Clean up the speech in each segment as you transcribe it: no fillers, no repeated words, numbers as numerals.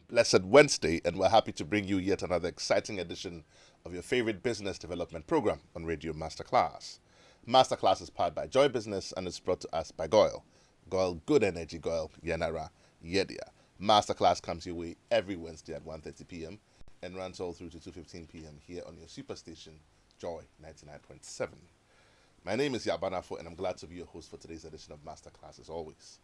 blessed Wednesday, and we're happy to bring you yet another exciting edition of your favorite business development program on Radio Masterclass. Masterclass is powered by Joy Business and is brought to us by Goyle. Goyle Good Energy, Goyle Yenara Yedia. Masterclass comes your way every Wednesday at 1:30 p.m. and runs all through to 2:15 p.m. here on your superstation, Joy 99.7. My name is Yaw Anim Barnafo, and I'm glad to be your host for today's edition of Masterclass as always.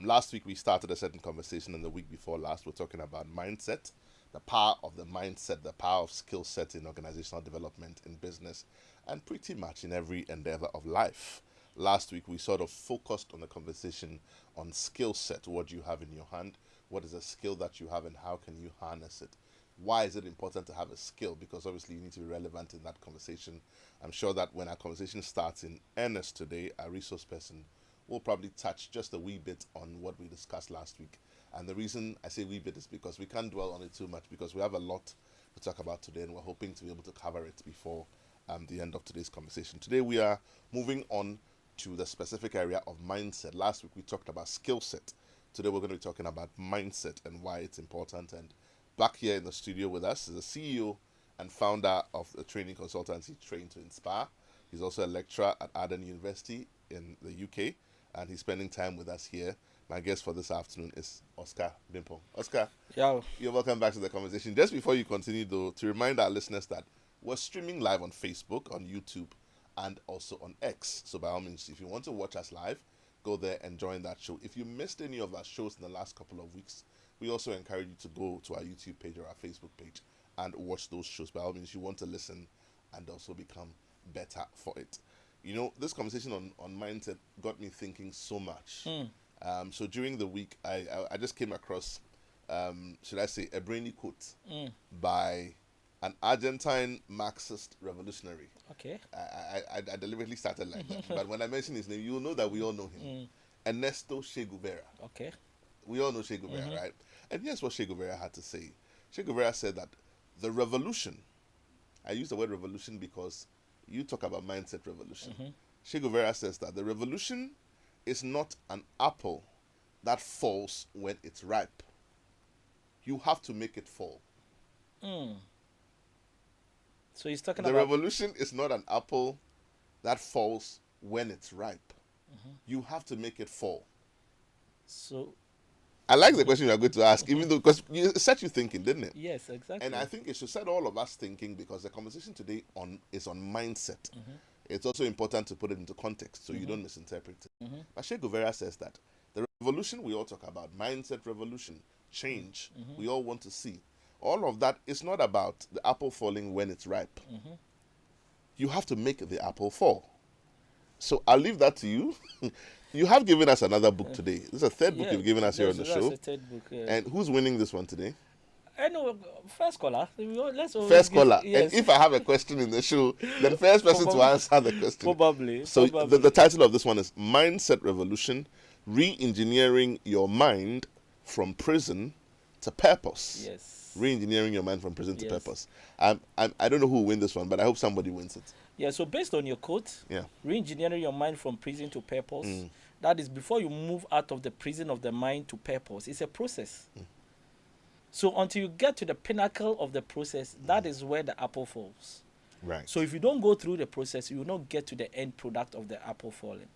Last week we started a certain conversation, and the week before last we're talking about mindset, the power of the mindset, the power of skill set in organizational development, in business, and pretty much in every endeavor of life. Last week we sort of focused on the conversation on skill set. What do you have in your hand? What is a skill that you have, and how can you harness it? Why is it important to have a skill? Because obviously you need to be relevant in that conversation. I'm sure that when our conversation starts in earnest today, our resource person will probably touch just a wee bit on what we discussed last week. And the reason I say wee bit is because we can't dwell on it too much, because we have a lot to talk about today, and we're hoping to be able to cover it before the end of today's conversation. Today we are moving on to the specific area of mindset. Last week we talked about skill set. Today we're going to be talking about mindset and why it's important. And back here in the studio with us is the CEO and founder of the training consultancy Train to Inspire. He's also a lecturer at Arden University in the UK, and he's spending time with us here. My guest for this afternoon is Oscar Bimpong. Oscar, Yo. you're welcome back to the conversation. Just before you continue, though, to remind our listeners that we're streaming live on Facebook, on YouTube, and also on X. So by all means, if you want to watch us live, go there and join that show. If you missed any of our shows in the last couple of weeks, we also encourage you to go to our YouTube page or our Facebook page and watch those shows. By all means, you want to listen and also become better for it. You know, this conversation on mindset got me thinking so much. So during the week, I just came across, should I say, a brainy quote by an Argentine Marxist revolutionary. Okay. I deliberately started like that. But when I mention his name, you'll know that we all know him. Ernesto Che Guevara. Okay. We all know Che Guevara, right? And here's what Che Guevara had to say. Che Guevara said that the revolution, I use the word revolution because you talk about mindset revolution. Che Guevara says that the revolution is not an apple that falls when it's ripe. You have to make it fall. So he's talking The about revolution is not an apple that falls when it's ripe. You have to make it fall. so I like the question you are going to ask, even though, because it set you thinking, didn't it? yes, exactly. And I think it should set all of us thinking, because the conversation today is on mindset. It's also important to put it into context so you don't misinterpret it. But Che Guevara says that the revolution we all talk about, mindset revolution, change, we all want to see. All of that is not about the apple falling when it's ripe. You have to make the apple fall. So I'll leave that to you. You have given us another book today. This is the third book you've given us here on the show. That's the third book. And who's winning this one today? I know, first caller. Let's always First give- caller. Yes. And if I have a question in the show, the first person to answer the question. Probably. So probably. the title of this one is Mindset Revolution, Re-engineering Your Mind from Prison to Purpose. Yes. Re-engineering your mind from prison to Yes. purpose. I don't know who will win this one, but I hope somebody wins it. Yeah, so based on your quote, Yeah. re-engineering your mind from prison to purpose, that is before you move out of the prison of the mind to purpose. It's a process. So until you get to the pinnacle of the process, that is where the apple falls. Right. So if you don't go through the process, you will not get to the end product of the apple falling.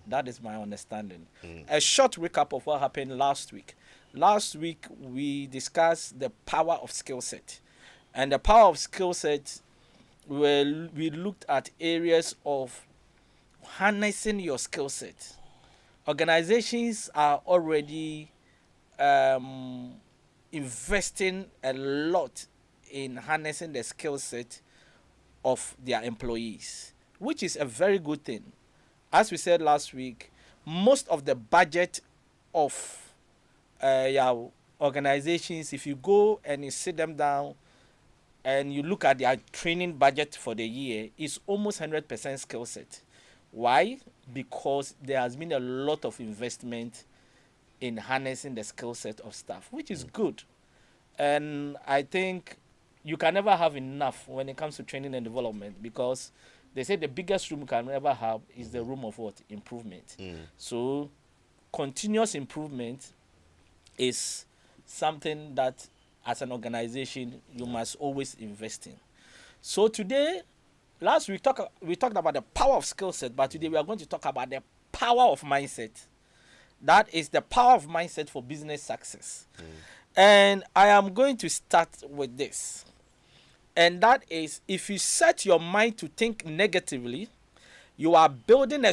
That is my understanding. A short recap of what happened last week. Last week, we discussed the power of skill set. And the power of skill set, we looked at areas of harnessing your skill set. Organizations are already investing a lot in harnessing the skill set of their employees, which is a very good thing. As we said last week, most of the budget of organizations, if you go and you sit them down and you look at their training budget for the year, it's almost 100% skill set. Why? Because there has been a lot of investment in harnessing the skill set of staff, which is good. And I think you can never have enough when it comes to training and development, because they say the biggest room you can ever have is the room of what? Improvement. So continuous improvement is something that as an organization you must always invest in. So today, last week we talked about the power of skill set, but today we are going to talk about the power of mindset. That is the power of mindset for business success. And I am going to start with this. And that is, if you set your mind to think negatively, you are building a